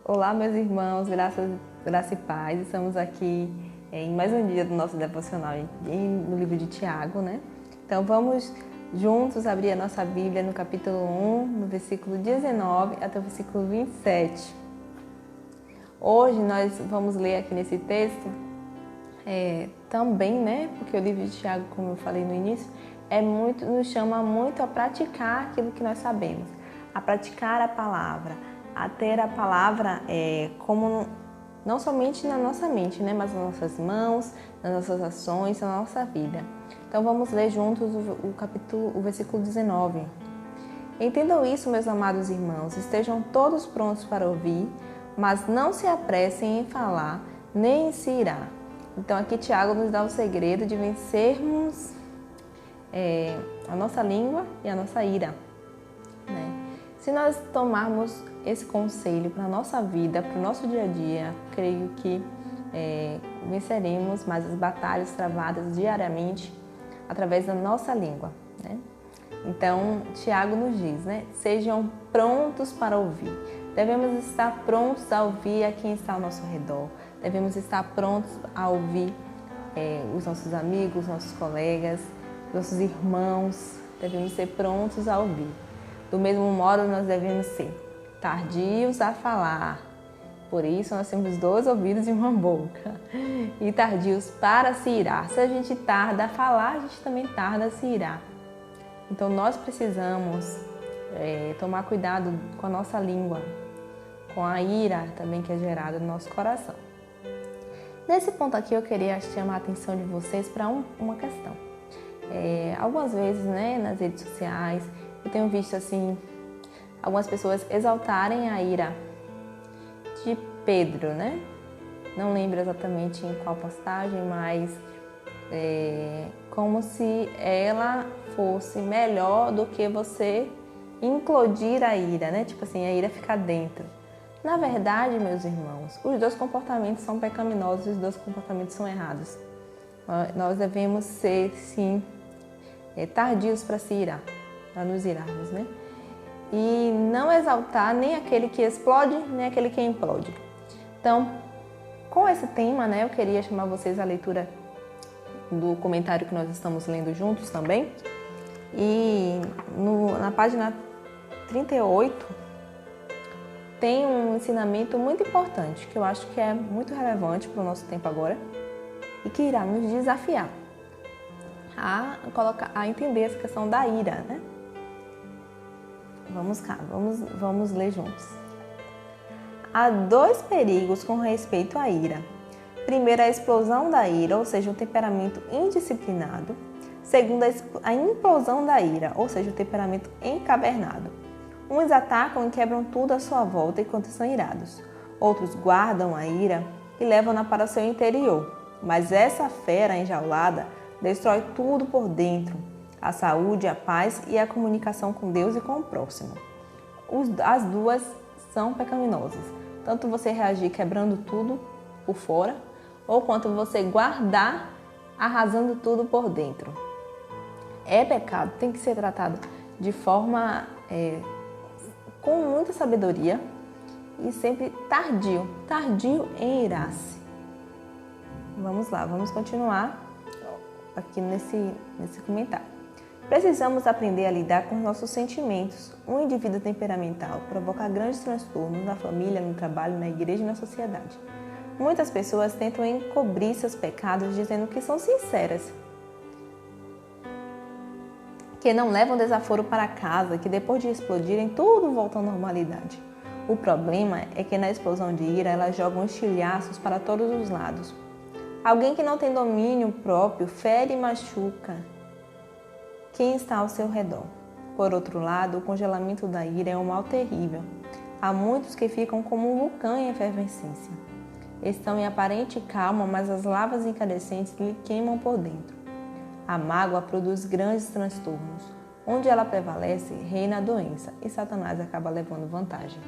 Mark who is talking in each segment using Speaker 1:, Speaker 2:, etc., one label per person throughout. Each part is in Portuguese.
Speaker 1: Olá, meus irmãos, graça e paz. Estamos aqui em mais um dia do nosso devocional no livro de Tiago, né? Então vamos juntos abrir a nossa Bíblia no capítulo 1, no versículo 19 até o versículo 27. Hoje nós vamos ler aqui nesse texto também, né? Porque o livro de Tiago, como eu falei no início, nos chama muito a praticar aquilo que nós sabemos, a praticar a palavra, a ter a palavra como não somente na nossa mente, né, mas nas nossas mãos, nas nossas ações, na nossa vida. Então vamos ler juntos o versículo 19. Entendam isso, meus amados irmãos, estejam todos prontos para ouvir, mas não se apressem em falar, nem em se irar. Então aqui Tiago nos dá o segredo de vencermos a nossa língua e a nossa ira, né? Se nós tomarmos esse conselho para a nossa vida, para o nosso dia a dia, creio que venceremos mais as batalhas travadas diariamente através da nossa língua, né? Então, Tiago nos diz, né? Sejam prontos para ouvir. Devemos estar prontos a ouvir a quem está ao nosso redor. Devemos estar prontos a ouvir os nossos amigos, nossos colegas, nossos irmãos. Devemos ser prontos a ouvir. Do mesmo modo, nós devemos ser tardios a falar. Por isso, nós temos 2 ouvidos e uma boca. E tardios para se irar. Se a gente tarda a falar, a gente também tarda a se irar. Então, nós precisamos tomar cuidado com a nossa língua, com a ira também que é gerada no nosso coração. Nesse ponto aqui, eu queria chamar a atenção de vocês para uma questão. Algumas vezes, né, nas redes sociais, eu tenho visto assim algumas pessoas exaltarem a ira de Pedro, né? Não lembro exatamente em qual postagem, mas como se ela fosse melhor do que você implodir a ira, né? Tipo assim, a ira ficar dentro. Na verdade, meus irmãos, os 2 comportamentos são pecaminosos, os 2 comportamentos são errados. Nós devemos ser, sim, tardios para se irar, para nos irarmos, né? E não exaltar nem aquele que explode, nem aquele que implode. Então, com esse tema, né, eu queria chamar vocês à leitura do comentário que nós estamos lendo juntos também. E na página 38 tem um ensinamento muito importante, que eu acho que é muito relevante para o nosso tempo agora e que irá nos desafiar a entender essa questão da ira, né? Vamos cá, vamos ler juntos. Há 2 perigos com respeito à ira. Primeiro, a explosão da ira, ou seja, o temperamento indisciplinado. Segundo, a implosão da ira, ou seja, o temperamento encavernado. Uns atacam e quebram tudo à sua volta enquanto estão irados. Outros guardam a ira e levam-na para o seu interior. Mas essa fera enjaulada destrói tudo por dentro, a saúde, a paz e a comunicação com Deus e com o próximo. As 2 são pecaminosas, tanto você reagir quebrando tudo por fora, ou quanto você guardar arrasando tudo por dentro. É pecado, tem que ser tratado de forma com muita sabedoria e sempre tardio em irar-se. Vamos lá, vamos continuar aqui nesse comentário. Precisamos aprender a lidar com nossos sentimentos. Um indivíduo temperamental provoca grandes transtornos na família, no trabalho, na igreja e na sociedade. Muitas pessoas tentam encobrir seus pecados dizendo que são sinceras, que não levam desaforo para casa, que depois de explodirem tudo volta à normalidade. O problema é que na explosão de ira elas jogam estilhaços para todos os lados. Alguém que não tem domínio próprio fere e machuca quem está ao seu redor. Por outro lado, o congelamento da ira é um mal terrível. Há muitos que ficam como um vulcão em efervescência. Estão em aparente calma, mas as lavas incandescentes lhe queimam por dentro. A mágoa produz grandes transtornos. Onde ela prevalece, reina a doença e Satanás acaba levando vantagem.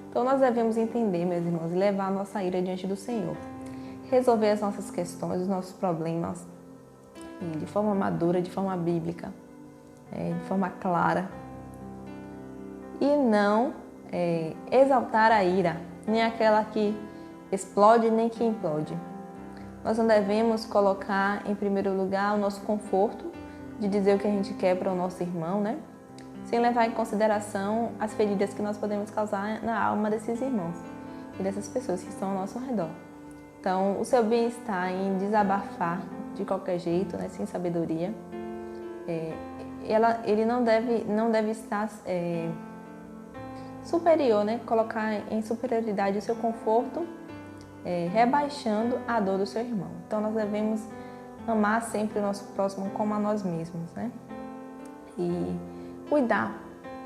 Speaker 1: Então nós devemos entender, meus irmãos, e levar a nossa ira diante do Senhor. Resolver as nossas questões, os nossos problemas de forma madura, de forma bíblica, de forma clara. E não exaltar a ira, nem aquela que explode, nem que implode. Nós não devemos colocar em primeiro lugar o nosso conforto de dizer o que a gente quer para o nosso irmão, né? Sem levar em consideração as feridas que nós podemos causar na alma desses irmãos e dessas pessoas que estão ao nosso redor. Então, o seu bem-estar em desabafar de qualquer jeito, né, sem sabedoria, ele não deve estar superior, né, colocar em superioridade o seu conforto, rebaixando a dor do seu irmão. Então, nós devemos amar sempre o nosso próximo como a nós mesmos, né? E cuidar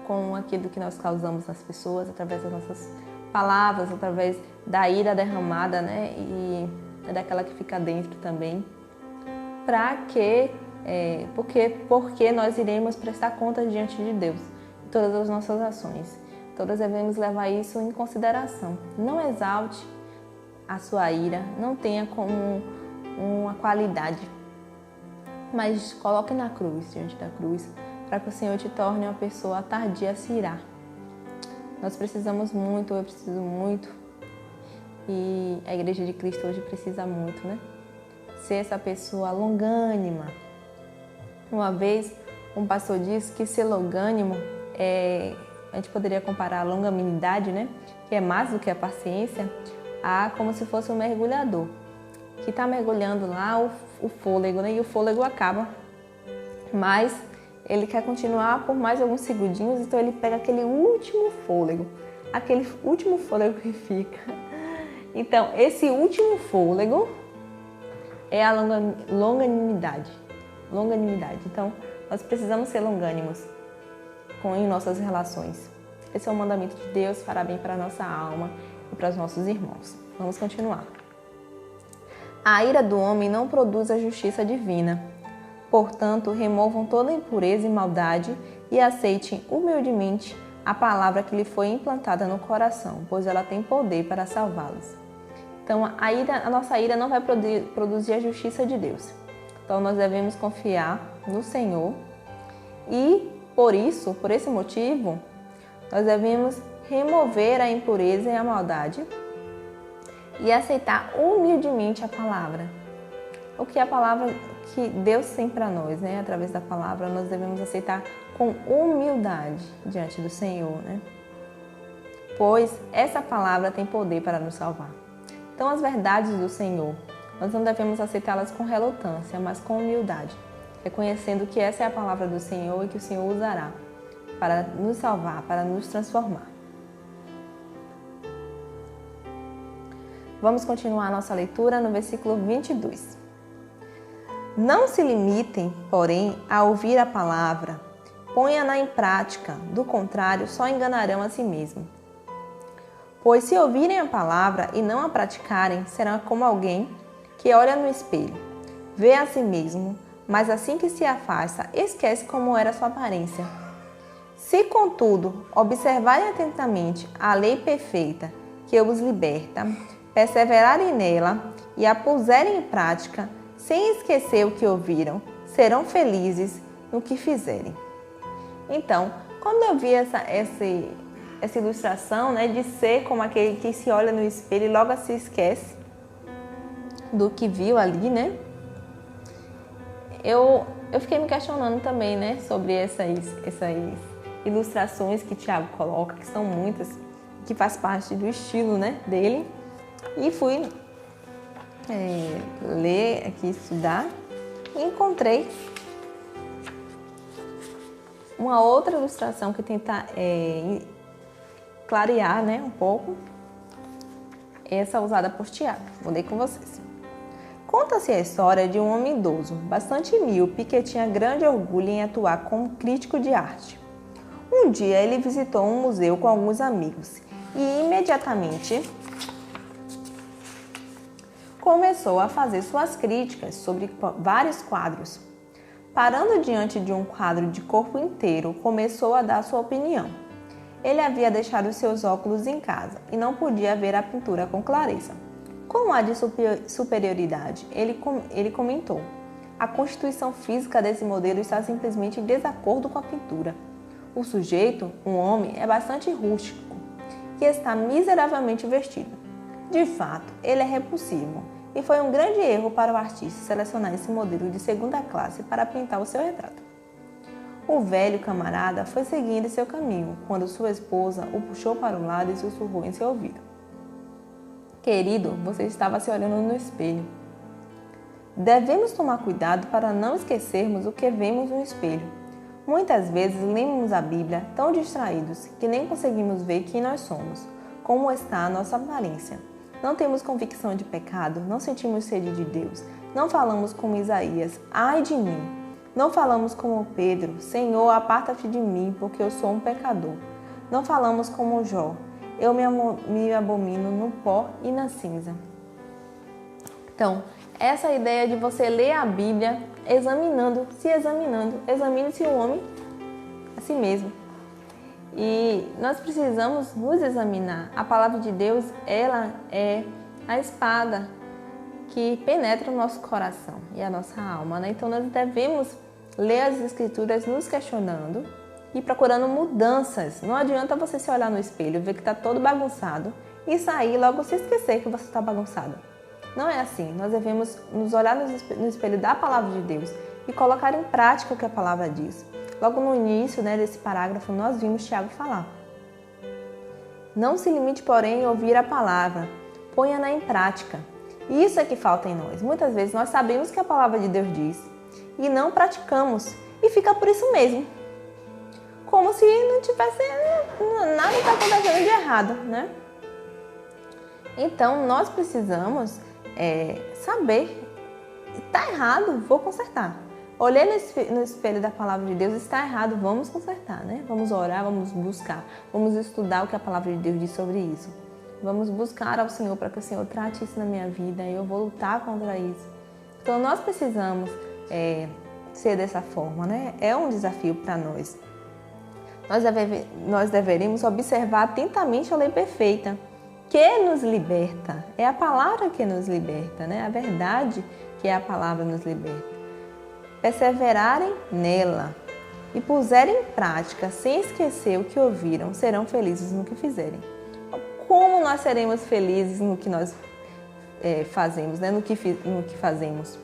Speaker 1: com aquilo que nós causamos nas pessoas, através das nossas palavras, através da ira derramada, né? E daquela que fica dentro também. Porque nós iremos prestar contas diante de Deus de todas as nossas ações. Todas devemos levar isso em consideração. Não exalte a sua ira, não tenha como uma qualidade, mas coloque na cruz, diante da cruz, para que o Senhor te torne uma pessoa tardia a se irar. Nós precisamos muito, eu preciso muito, e a Igreja de Cristo hoje precisa muito, né? Ser essa pessoa longânima. Uma vez, um pastor disse que ser longânimo a gente poderia comparar a longanimidade, né? Que é mais do que a paciência, a como se fosse um mergulhador que está mergulhando lá o fôlego, né? E o fôlego acaba, mas ele quer continuar por mais alguns segundinhos, então ele pega aquele último fôlego que fica. Então, esse último fôlego é a longanimidade. Então, nós precisamos ser longânimos em nossas relações. Esse é o mandamento de Deus, fará bem para a nossa alma e para os nossos irmãos. Vamos continuar. A ira do homem não produz a justiça divina. Portanto, removam toda impureza e maldade e aceitem humildemente a palavra que lhe foi implantada no coração, pois ela tem poder para salvá-los. Então, a nossa ira não vai produzir a justiça de Deus. Então, nós devemos confiar no Senhor e, por esse motivo, nós devemos remover a impureza e a maldade e aceitar humildemente a palavra. O que a palavra que Deus tem para nós, né? Através da palavra, nós devemos aceitar com humildade diante do Senhor, né? Pois essa palavra tem poder para nos salvar. Então, as verdades do Senhor, nós não devemos aceitá-las com relutância, mas com humildade, reconhecendo que essa é a palavra do Senhor e que o Senhor usará para nos salvar, para nos transformar. Vamos continuar a nossa leitura no versículo 22. Não se limitem, porém, a ouvir a palavra, ponha-na em prática, do contrário, só enganarão a si mesmos. Pois se ouvirem a palavra e não a praticarem, serão como alguém que olha no espelho, vê a si mesmo, mas assim que se afasta, esquece como era sua aparência. Se, contudo, observarem atentamente a lei perfeita que os liberta, perseverarem nela e a puserem em prática, sem esquecer o que ouviram, serão felizes no que fizerem. Então, quando eu vi essa ilustração, né, de ser como aquele que se olha no espelho e logo se esquece do que viu ali, né? Eu fiquei me questionando também, né, sobre essas ilustrações que Tiago coloca, que são muitas, que faz parte do estilo, né, dele. E fui ler aqui, estudar, e encontrei uma outra ilustração que tenta clarear, né, um pouco essa usada por Tiago. Vou ler com vocês. Conta-se a história de um homem idoso, bastante míope, que tinha grande orgulho em atuar como crítico de arte. Um dia ele visitou um museu com alguns amigos e imediatamente começou a fazer suas críticas sobre vários quadros. Parando diante de um quadro de corpo inteiro, começou a dar sua opinião. Ele havia deixado seus óculos em casa e não podia ver a pintura com clareza. Como há de superioridade, ele comentou: a constituição física desse modelo está simplesmente em desacordo com a pintura. O sujeito, um homem, é bastante rústico que está miseravelmente vestido. De fato, ele é repulsivo, e foi um grande erro para o artista selecionar esse modelo de segunda classe para pintar o seu retrato. O velho camarada foi seguindo seu caminho, quando sua esposa o puxou para o lado e sussurrou em seu ouvido: Querido, você estava se olhando no espelho. Devemos tomar cuidado para não esquecermos o que vemos no espelho. Muitas vezes lemos a Bíblia tão distraídos que nem conseguimos ver quem nós somos, como está a nossa aparência. Não temos convicção de pecado, não sentimos sede de Deus, não falamos como Isaías, ai de mim. Não falamos como Pedro, Senhor, aparta-te de mim, porque eu sou um pecador. Não falamos como Jó, eu me abomino no pó e na cinza. Então, essa é a ideia de você ler a Bíblia examine-se o homem a si mesmo. E nós precisamos nos examinar. A palavra de Deus, ela é a espada que penetra o nosso coração e a nossa alma, né? Então nós devemos ler as Escrituras nos questionando e procurando mudanças. Não adianta você se olhar no espelho, ver que está todo bagunçado e sair logo se esquecer que você está bagunçado. Não é assim. Nós devemos nos olhar no espelho da palavra de Deus e colocar em prática o que a palavra diz. Logo no início, desse parágrafo, nós vimos Tiago falar. Não se limite, porém, a ouvir a palavra, ponha-na em prática. Isso é que falta em nós. Muitas vezes nós sabemos o que a palavra de Deus diz e não praticamos e fica por isso mesmo. Como se não tivesse nada está acontecendo de errado, né? Então, nós precisamos saber, está errado, vou consertar. Olhei no espelho da palavra de Deus, está errado, vamos consertar, né? Vamos orar, vamos buscar, vamos estudar o que a palavra de Deus diz sobre isso. Vamos buscar ao Senhor para que o Senhor trate isso na minha vida e eu vou lutar contra isso. Então, nós precisamos ser dessa forma, né? É um desafio para nós. Nós deveríamos observar atentamente a lei perfeita, que nos liberta. É a palavra que nos liberta, né? A verdade que é a palavra nos liberta. Perseverarem nela e puserem em prática, sem esquecer o que ouviram, serão felizes no que fizerem. Como nós seremos felizes no que nós fazemos, né? no que fazemos?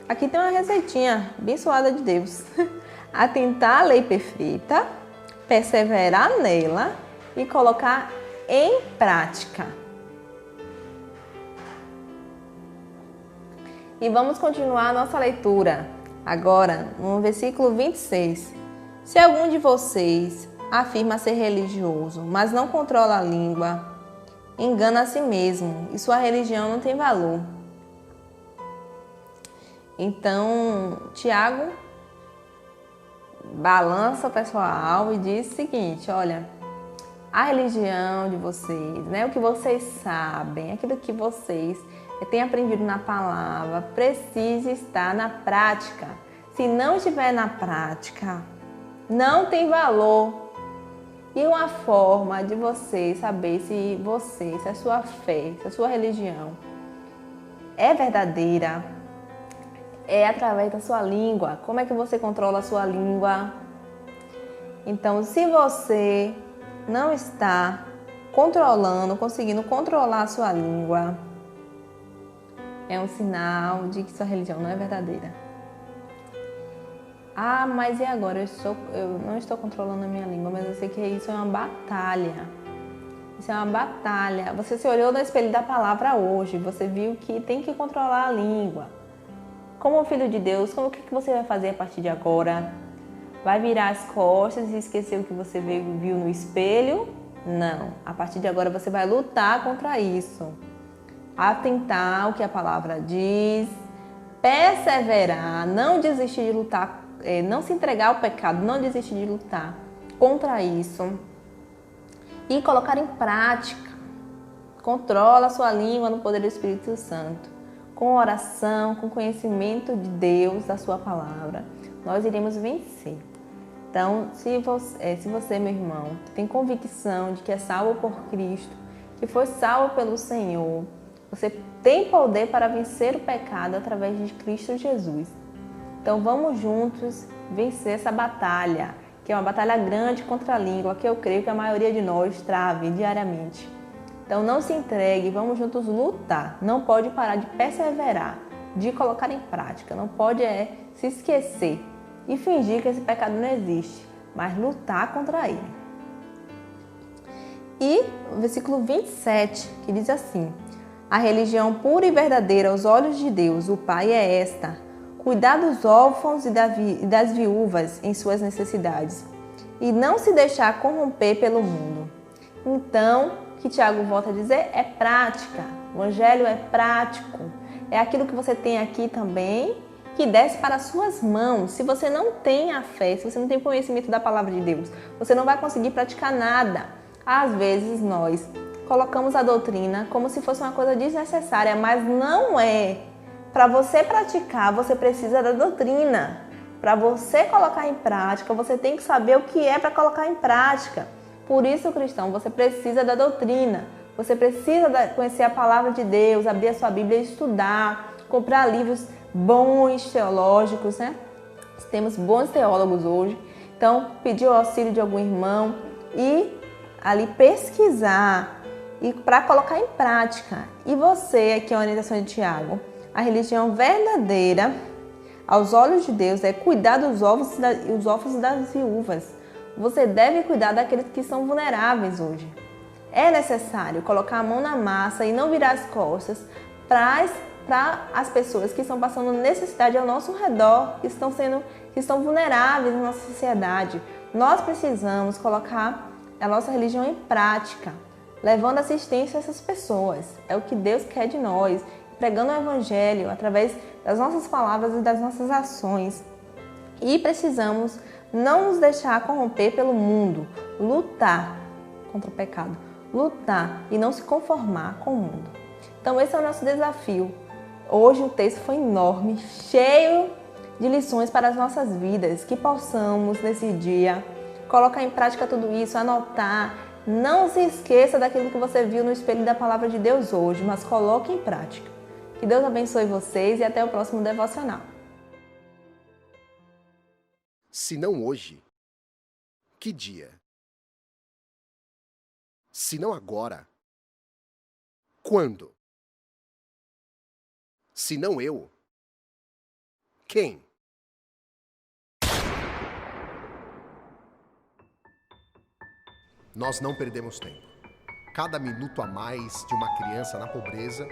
Speaker 1: Aqui tem uma receitinha abençoada de Deus. Atentar à lei perfeita, perseverar nela e colocar em prática. E vamos continuar a nossa leitura. Agora, no versículo 26. Se algum de vocês afirma ser religioso, mas não controla a língua, engana a si mesmo e sua religião não tem valor. Então, Tiago balança o pessoal e diz o seguinte, olha, a religião de vocês, né, o que vocês sabem, aquilo que vocês têm aprendido na palavra, precisa estar na prática. Se não estiver na prática, não tem valor. E uma forma de você saber se a sua fé, se a sua religião é verdadeira, é através da sua língua. Como é que você controla a sua língua? Então, se você não está conseguindo controlar a sua língua, é um sinal de que sua religião não é verdadeira. Ah, mas e agora? Eu não estou controlando a minha língua, mas eu sei que isso é uma batalha. Isso é uma batalha. Você se olhou no espelho da palavra hoje, você viu que tem que controlar a língua. Como filho de Deus, o que você vai fazer a partir de agora? Vai virar as costas e esquecer o que você viu no espelho? Não. A partir de agora você vai lutar contra isso. Atentar o que a palavra diz, perseverar, não desistir de lutar, não se entregar ao pecado, não desistir de lutar contra isso e colocar em prática. Controla a sua língua no poder do Espírito Santo. Com oração, com conhecimento de Deus, da sua palavra, nós iremos vencer. Então, se você, meu irmão, tem convicção de que é salvo por Cristo, que foi salvo pelo Senhor, você tem poder para vencer o pecado através de Cristo Jesus. Então, vamos juntos vencer essa batalha que é uma batalha grande contra a língua, que eu creio que a maioria de nós trave diariamente. Então não se entregue, vamos juntos lutar. Não pode parar de perseverar, de colocar em prática. Não pode se esquecer e fingir que esse pecado não existe, mas lutar contra ele. E o versículo 27, que diz assim: a religião pura e verdadeira aos olhos de Deus, o Pai, é esta: cuidar dos órfãos e das viúvas em suas necessidades, e não se deixar corromper pelo mundo. Então, o que Tiago volta a dizer é prática. O evangelho é prático. É aquilo que você tem aqui também, que desce para as suas mãos. Se você não tem a fé, se você não tem conhecimento da palavra de Deus, você não vai conseguir praticar nada. Às vezes nós colocamos a doutrina como se fosse uma coisa desnecessária, mas não é. Para você praticar, você precisa da doutrina. Para você colocar em prática, você tem que saber o que é para colocar em prática. Por isso, cristão, você precisa da doutrina. Você precisa conhecer a palavra de Deus, abrir a sua Bíblia e estudar, comprar livros bons teológicos, né? Temos bons teólogos hoje. Então, pedir o auxílio de algum irmão e ali pesquisar e para colocar em prática. E você, aqui é a orientação de Tiago, a religião verdadeira aos olhos de Deus é cuidar dos órfãos e das viúvas. Você deve cuidar daqueles que são vulneráveis hoje. É necessário colocar a mão na massa e não virar as costas para as pessoas que estão passando necessidade ao nosso redor, que estão vulneráveis na nossa sociedade. Nós precisamos colocar a nossa religião em prática, levando assistência a essas pessoas. É o que Deus quer de nós, pregando o evangelho através das nossas palavras e das nossas ações. E precisamos não nos deixar corromper pelo mundo, lutar contra o pecado, lutar e não se conformar com o mundo. Então esse é o nosso desafio. Hoje o texto foi enorme, cheio de lições para as nossas vidas, que possamos nesse dia colocar em prática tudo isso, anotar. Não se esqueça daquilo que você viu no espelho da palavra de Deus hoje, mas coloque em prática. Que Deus abençoe vocês e até o próximo devocional.
Speaker 2: Se não hoje, que dia? Se não agora, quando? Se não eu, quem? Nós não perdemos tempo. Cada minuto a mais de uma criança na pobreza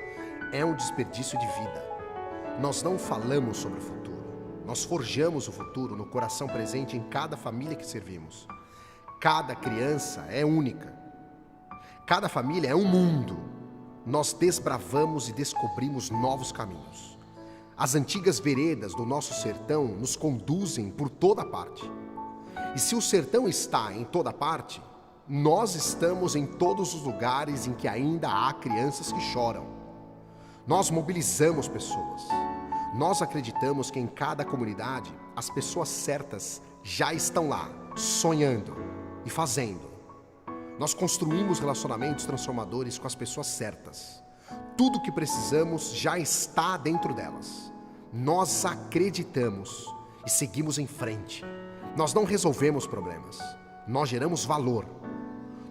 Speaker 2: é um desperdício de vida. Nós não falamos sobre o futuro. Nós forjamos o futuro no coração presente em cada família que servimos. Cada criança é única. Cada família é um mundo. Nós desbravamos e descobrimos novos caminhos. As antigas veredas do nosso sertão nos conduzem por toda parte. E se o sertão está em toda parte, nós estamos em todos os lugares em que ainda há crianças que choram. Nós mobilizamos pessoas. Nós acreditamos que em cada comunidade as pessoas certas já estão lá, sonhando e fazendo. Nós construímos relacionamentos transformadores com as pessoas certas. Tudo o que precisamos já está dentro delas. Nós acreditamos e seguimos em frente. Nós não resolvemos problemas, nós geramos valor.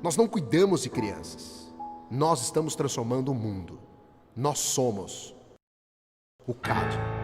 Speaker 2: Nós não cuidamos de crianças, nós estamos transformando o mundo. Nós somos o CAD.